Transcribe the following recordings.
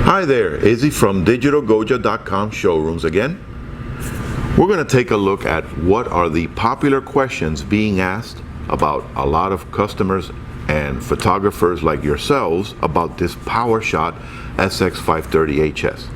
Hi there, Izzy from DigitalGoja.com showrooms again. We're going to take a look at what are the popular questions being asked about a lot of customers and photographers like yourselves about this PowerShot SX530 HS.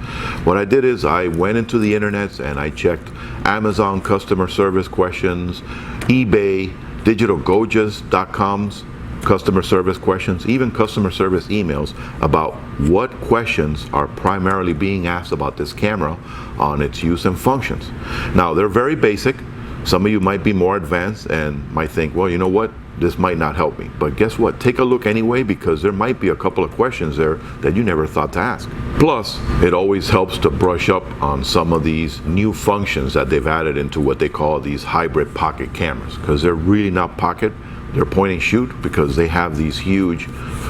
What I did is I went into the internet and I checked Amazon customer service questions, eBay, DigitalGojas.com's customer service questions, even customer service emails about what questions are primarily being asked about this camera on its use and functions. Now, they're very basic. Some of you might be more advanced and might think, well, you know what, this might not help me. But guess what? Take a look anyway, because there might be a couple of questions there that you never thought to ask. Plus, it always helps to brush up on some of these new functions that they've added into what they call these hybrid pocket cameras, because they're really not pocket. They're point and shoot because they have these huge,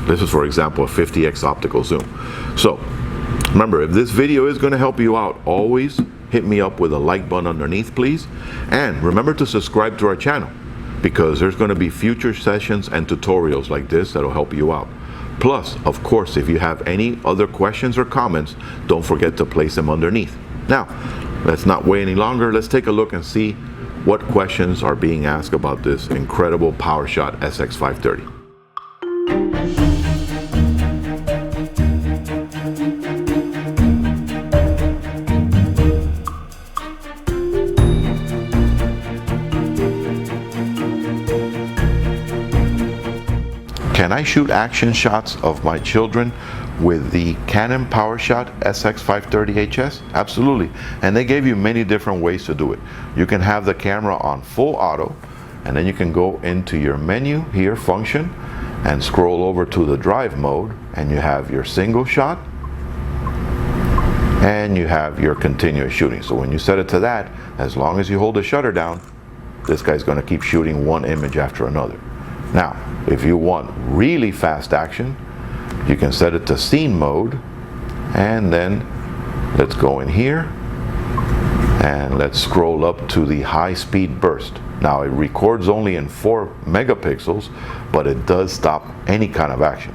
this is for example a 50x optical zoom. So remember, if this video is going to help you out, always hit me up with a like button underneath, please. And remember to subscribe to our channel, because there's going to be future sessions and tutorials like this that'll help you out. Plus, of course, if you have any other questions or comments, don't forget to place them underneath. Now, let's not wait any longer. Let's take a look and see what questions are being asked about this incredible PowerShot SX530. Can I shoot action shots of my children with the Canon PowerShot SX530 HS? Absolutely. And they gave you many different ways to do it. You can have the camera on full auto, and then you can go into your menu here, function, and scroll over to the drive mode, and you have your single shot and you have your continuous shooting. So when you set it to that, as long as you hold the shutter down, this guy's going to keep shooting one image after another. Now, if you want really fast action, you can set it to scene mode, and then let's go in here and let's scroll up to the high speed burst. Now, it records only in 4 megapixels, but it does stop any kind of action.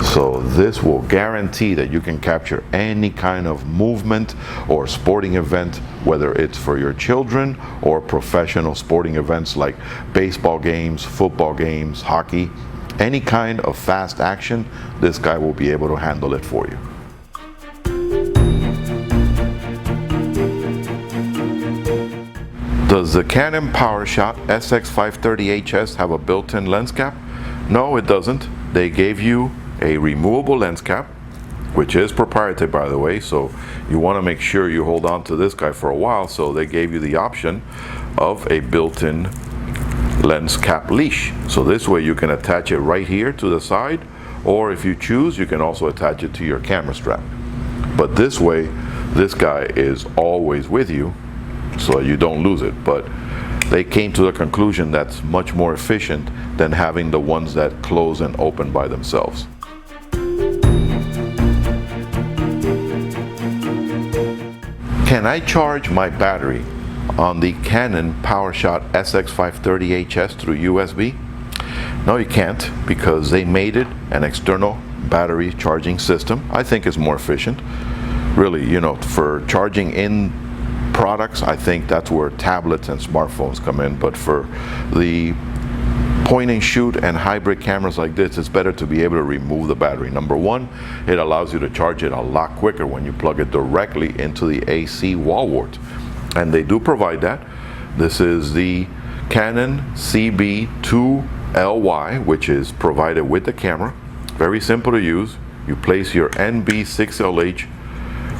So this will guarantee that you can capture any kind of movement or sporting event, whether it's for your children or professional sporting events like baseball games, football games, hockey. Any kind of fast action, this guy will be able to handle it for you. Does the Canon PowerShot SX530 HS have a built-in lens cap? No, it doesn't. They gave you a removable lens cap, which is proprietary, by the way, so you want to make sure you hold on to this guy for a while. So they gave you the option of a built-in lens cap leash. So this way you can attach it right here to the side, or if you choose, you can also attach it to your camera strap. But this way, this guy is always with you, so you don't lose it. But they came to the conclusion that's much more efficient than having the ones that close and open by themselves. Can I charge my battery on the Canon PowerShot SX530 HS through USB? No, you can't, because they made it an external battery charging system. I think it's more efficient. Really, you know, for charging in products, I think that's where tablets and smartphones come in. But for the point and shoot and hybrid cameras like this, it's better to be able to remove the battery. Number one, it allows you to charge it a lot quicker when you plug it directly into the AC wall wart. And they do provide that. This is the Canon CB2LY, which is provided with the camera. Very simple to use. You place your NB6LH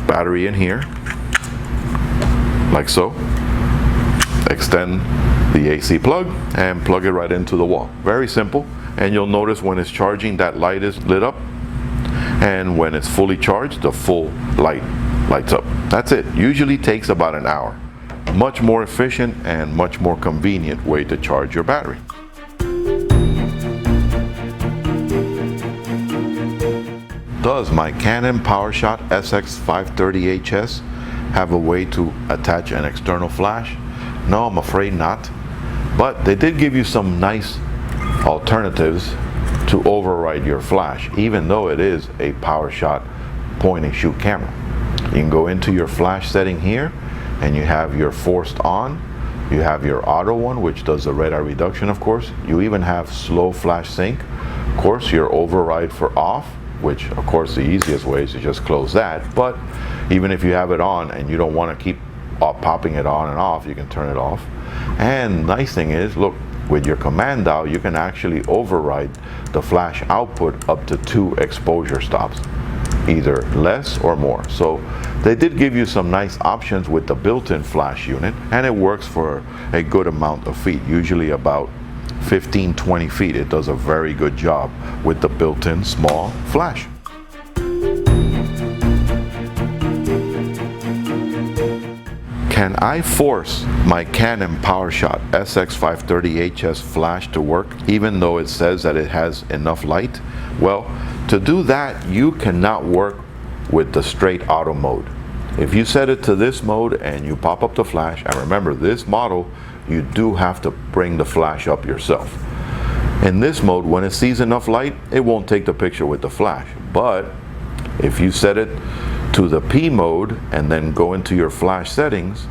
battery in here, like so. Extend the AC plug and plug it right into the wall. Very simple. And you'll notice when it's charging, that light is lit up, and when it's fully charged, the full light lights up. That's it. Usually takes about an hour. Much more efficient and much more convenient way to charge your battery. Does my Canon PowerShot SX530 HS have a way to attach an external flash? No, I'm afraid not. But they did give you some nice alternatives to override your flash, even though it is a PowerShot point and shoot camera. You can go into your flash setting here, and you have your forced on, you have your auto one, which does the red eye reduction, of course. You even have slow flash sync, of course, your override for off, which of course the easiest way is to just close that. But even if you have it on and you don't want to keep popping it on and off, you can turn it off. And nice thing is, look, with your command dial, you can actually override the flash output up to 2 exposure stops, either less or more. So they did give you some nice options with the built-in flash unit, and it works for a good amount of feet, usually about 15-20 feet. It does a very good job with the built-in small flash. Can I force my Canon PowerShot SX530 HS flash to work even though it says that it has enough light? Well, to do that, you cannot work with the straight auto mode. If you set it to this mode and you pop up the flash, and remember this model, you do have to bring the flash up yourself. In this mode, when it sees enough light, it won't take the picture with the flash. But if you set it to the P mode and then go into your flash settings,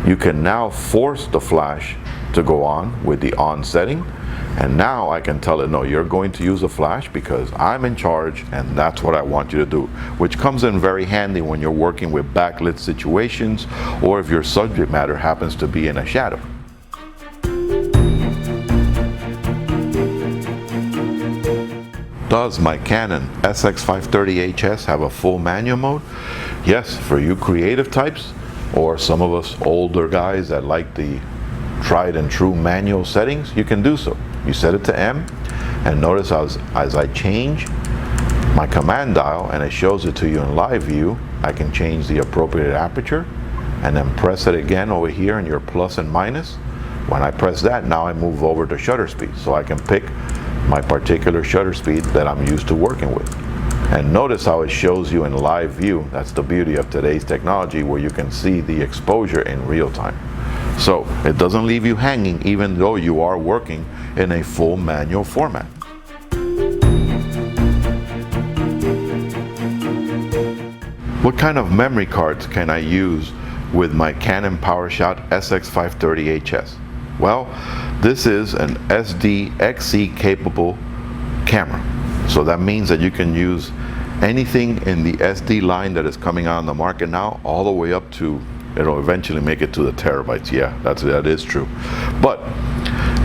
you can now force the flash to go on with the on setting. And now I can tell it, no, you're going to use a flash because I'm in charge and that's what I want you to do, which comes in very handy when you're working with backlit situations or if your subject matter happens to be in a shadow. Does my Canon SX530 HS have a full manual mode? Yes, for you creative types or some of us older guys that like the tried and true manual settings, you can do so. You set it to M, and notice as I change my command dial and it shows it to you in live view, I can change the appropriate aperture and then press it again over here in your plus and minus. When I press that, now I move over to shutter speed, so I can pick my particular shutter speed that I'm used to working with. And notice how it shows you in live view. That's the beauty of today's technology, where you can see the exposure in real time. So it doesn't leave you hanging even though you are working in a full manual format. What kind of memory cards can I use with my Canon PowerShot SX530 HS? Well, this is an SD-XC capable camera. So that means that you can use anything in the SD line that is coming out on the market now, all the way up to, it'll eventually make it to the terabytes. Yeah, that is true. But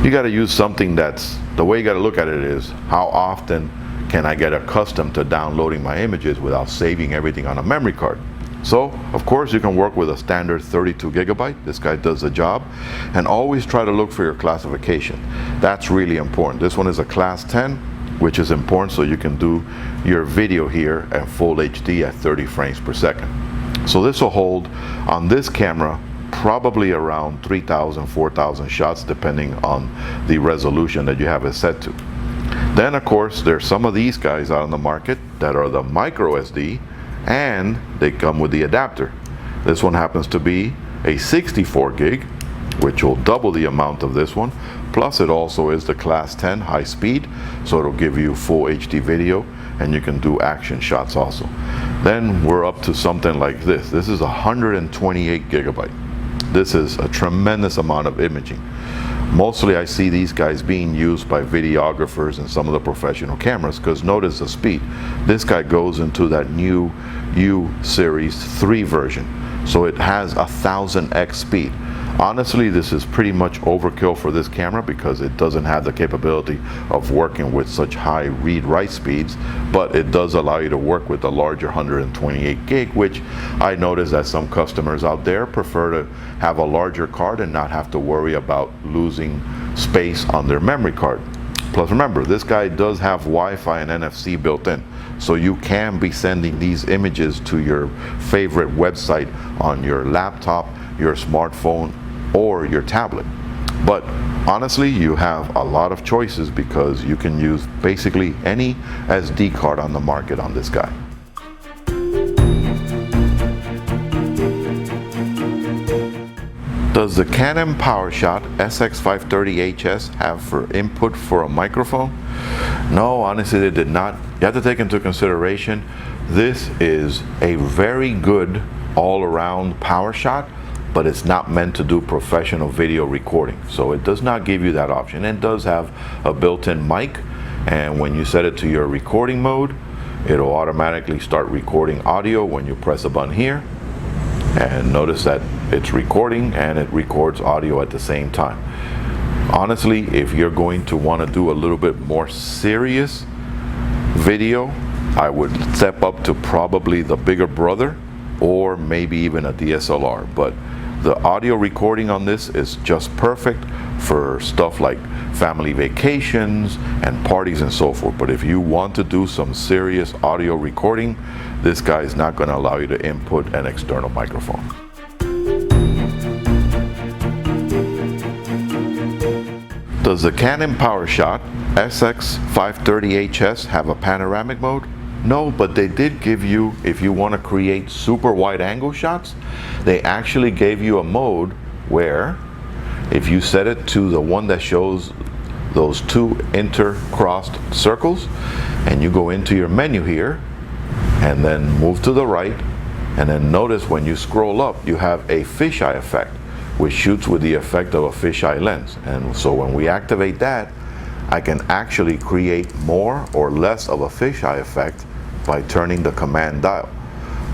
you got to use something that's, the way you got to look at it is, how often can I get accustomed to downloading my images without saving everything on a memory card? So, of course, you can work with a standard 32 gigabyte. This guy does the job. And always try to look for your classification. That's really important. This one is a class 10, which is important so you can do your video here at full HD at 30 frames per second. So this will hold on this camera probably around 3,000, 4,000 shots, depending on the resolution that you have it set to. Then, of course, there's some of these guys out on the market that are the micro SD, and they come with the adapter. This one happens to be a 64 gig, which will double the amount of this one. Plus it also is the class 10 high speed, so it'll give you full HD video and you can do action shots also. Then we're up to something like this. This is 128 gigabyte. This is a tremendous amount of imaging. Mostly I see these guys being used by videographers and some of the professional cameras, because notice the speed. This guy goes into that new U Series 3 version. So it has 1000x speed. Honestly, this is pretty much overkill for this camera because it doesn't have the capability of working with such high read-write speeds, but it does allow you to work with the larger 128 gig, which I notice that some customers out there prefer to have a larger card and not have to worry about losing space on their memory card. Plus remember, this guy does have Wi-Fi and NFC built in, so you can be sending these images to your favorite website on your laptop, your smartphone, or your tablet. But honestly, you have a lot of choices because you can use basically any SD card on the market on this guy. Does the Canon PowerShot SX530 HS have for input for a microphone? No, honestly, they did not. You have to take into consideration, this is a very good all-around PowerShot, but it's not meant to do professional video recording. So it does not give you that option. It does have a built-in mic, and when you set it to your recording mode, it'll automatically start recording audio when you press a button here. And notice that it's recording and it records audio at the same time. Honestly, if you're going to want to do a little bit more serious video, I would step up to probably the bigger brother or maybe even a DSLR. But the audio recording on this is just perfect for stuff like family vacations and parties and so forth. But if you want to do some serious audio recording, this guy is not going to allow you to input an external microphone. Does the Canon PowerShot SX530 HS have a panoramic mode? No, but they did give you, if you want to create super wide angle shots, they actually gave you a mode where if you set it to the one that shows those two intercrossed circles, and you go into your menu here and then move to the right, and then notice when you scroll up you have a fisheye effect, which shoots with the effect of a fisheye lens. And so when we activate that, I can actually create more or less of a fisheye effect by turning the command dial.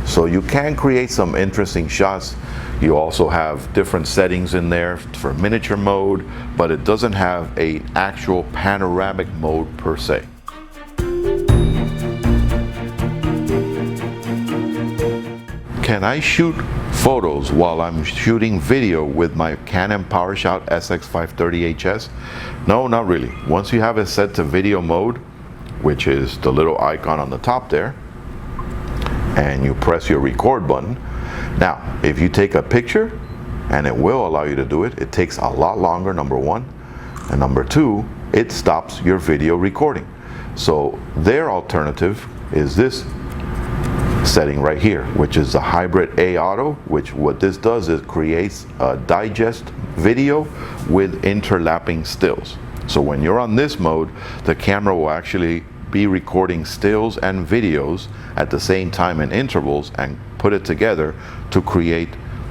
So you can create some interesting shots. You also have different settings in there for miniature mode, but it doesn't have an actual panoramic mode per se. Can I shoot photos while I'm shooting video with my Canon PowerShot SX530 HS? No, not really. Once you have it set to video mode, which is the little icon on the top there, and you press your record button. Now, if you take a picture, and it will allow you to do it, it takes a lot longer, number one, and number two, it stops your video recording. So their alternative is this setting right here, which is the hybrid A auto, which what this does is creates a digest video with interlapping stills. So when you're on this mode, the camera will actually be recording stills and videos at the same time in intervals and put it together to create,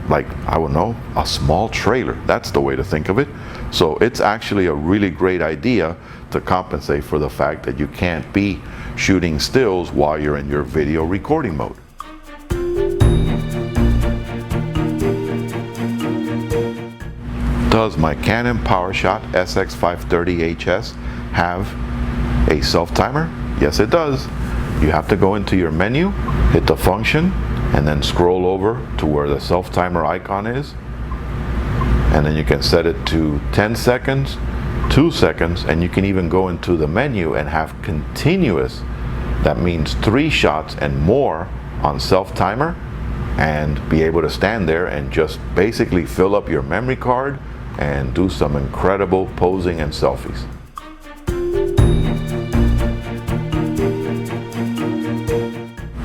like, I don't know, a small trailer. That's the way to think of it. So it's actually a really great idea to compensate for the fact that you can't be shooting stills while you're in your video recording mode. Does my Canon PowerShot SX530 HS have a self-timer? Yes, it does. You have to go into your menu, hit the function, and then scroll over to where the self-timer icon is. And then you can set it to 10 seconds, 2 seconds, and you can even go into the menu and have continuous, that means 3 shots and more on self-timer, and be able to stand there and just basically fill up your memory card and do some incredible posing and selfies.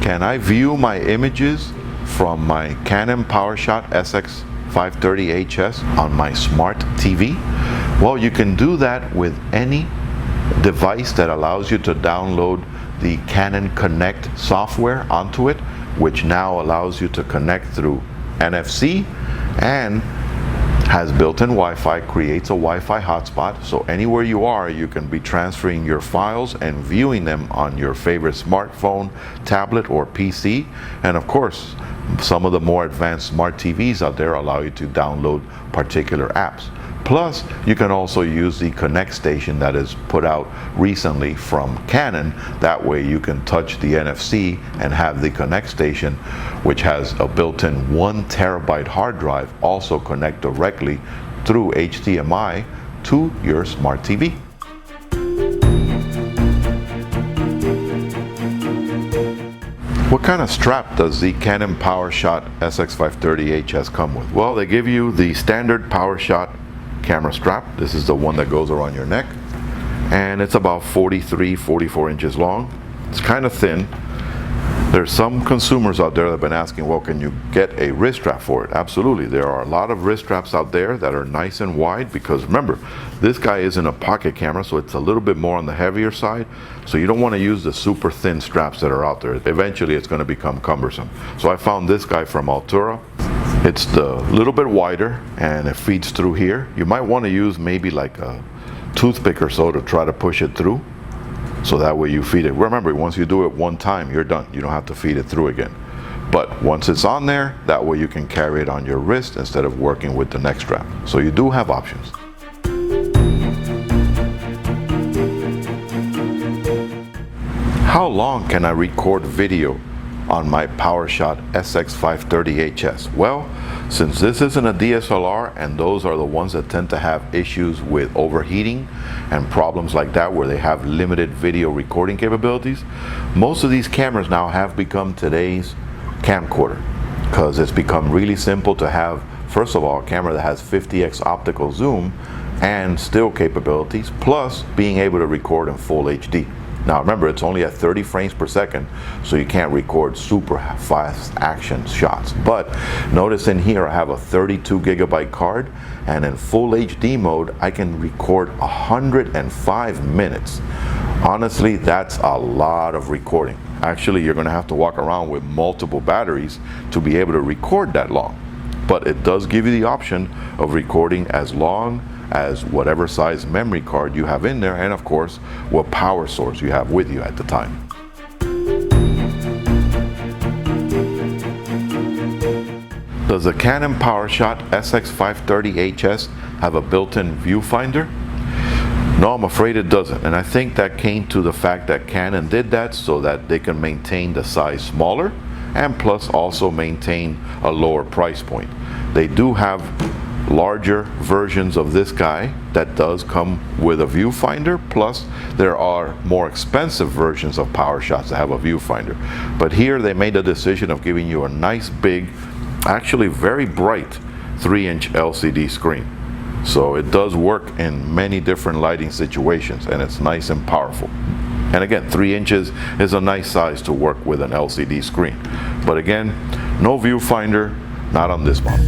Can I view my images from my Canon PowerShot SX530 HS on my smart TV? Well, you can do that with any device that allows you to download the Canon Connect software onto it, which now allows you to connect through NFC and has built-in Wi-Fi, creates a Wi-Fi hotspot, so anywhere you are, you can be transferring your files and viewing them on your favorite smartphone, tablet, or PC. And of course, some of the more advanced smart TVs out there allow you to download particular apps. Plus, you can also use the Connect station that is put out recently from Canon. That way you can touch the NFC and have the Connect station, which has a built-in 1 terabyte hard drive, also connect directly through HDMI to your smart TV. What kind of strap does the Canon PowerShot SX530 HS come with? Well, they give you the standard PowerShot camera strap. This is the one that goes around your neck, and it's about 43-44 inches long. It's kind of thin. There's some consumers out there that have been asking, well, can you get a wrist strap for it? Absolutely. There are a lot of wrist straps out there that are nice and wide, because remember, this guy isn't a pocket camera, so it's a little bit more on the heavier side. So you don't want to use the super thin straps that are out there. Eventually it's going to become cumbersome. So I found this guy from Altura. It's the little bit wider and it feeds through here. You might want to use maybe like a toothpick or so to try to push it through. So that way you feed it. Remember, once you do it one time, you're done. You don't have to feed it through again. But once it's on there, that way you can carry it on your wrist instead of working with the neck strap. So you do have options. How long can I record video on my PowerShot SX530 HS? Well, since this isn't a DSLR, and those are the ones that tend to have issues with overheating and problems like that where they have limited video recording capabilities, most of these cameras now have become today's camcorder, because it's become really simple to have, first of all, a camera that has 50x optical zoom and still capabilities, plus being able to record in full HD. Now remember, it's only at 30 frames per second, so you can't record super fast action shots. But notice in here I have a 32 gigabyte card, and in full HD mode I can record 105 minutes. Honestly, that's a lot of recording. Actually, you're going to have to walk around with multiple batteries to be able to record that long. But it does give you the option of recording as long as whatever size memory card you have in there, and of course what power source you have with you at the time. Does the Canon PowerShot SX530 HS have a built-in viewfinder? No, I'm afraid it doesn't, and I think that came to the fact that Canon did that so that they can maintain the size smaller and plus also maintain a lower price point. They do have larger versions of this guy that does come with a viewfinder, plus there are more expensive versions of PowerShots that have a viewfinder. But here they made a decision of giving you a nice big, actually very bright 3-inch LCD screen. So it does work in many different lighting situations, and it's nice and powerful. And again, 3 inches is a nice size to work with an LCD screen. But again, no viewfinder, not on this model.